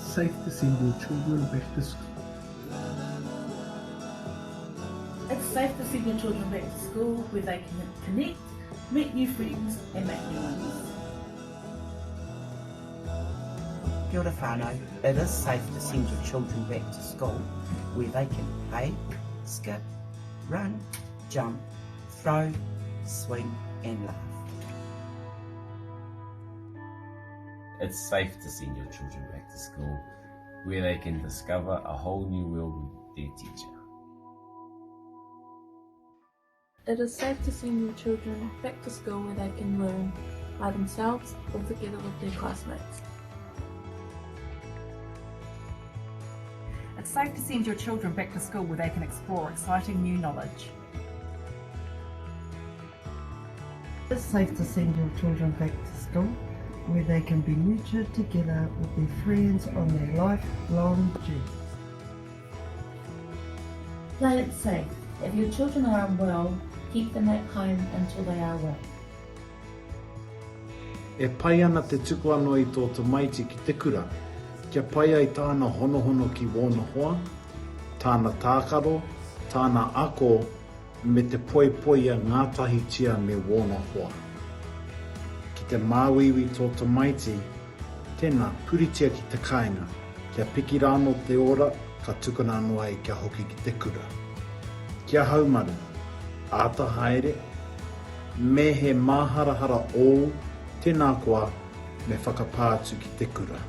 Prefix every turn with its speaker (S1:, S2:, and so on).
S1: safe to send your children back to school?
S2: It's safe to send your children back to school where they can connect, meet new friends and make new ones.
S3: Kia ora whānau, it is safe to send your children back to school where they can play, skip, run, jump, throw, swing and laugh.
S4: It's safe to send your children back to school where they can discover a whole new world with their teacher.
S5: It is safe to send your children back to school where they can learn by themselves or together with their classmates.
S6: It's safe to send your children back to school where they can explore exciting new knowledge.
S7: It's safe to send your children back to school where they can be nurtured together with their friends on their lifelong journey.
S2: Play it safe. If your children are unwell, keep them at home until they are well.
S1: E pai ana te tuku anō i tō tamaiti ki te kura, kia pai ai tāna honohono ki wōna hoa, tāna tākaro, tāna ako, me te poipoia ngātahi tia me wōna hoa. Ki te māwiwi tō tamaiti, tēnā puritia ki te kāinga, kia piki rāno te ora, ka tukuna anō ai kia hoki ki te kura. Kia haumaru, āta haere, me he māharahara o tēnā koa me whakapātu ki te kura.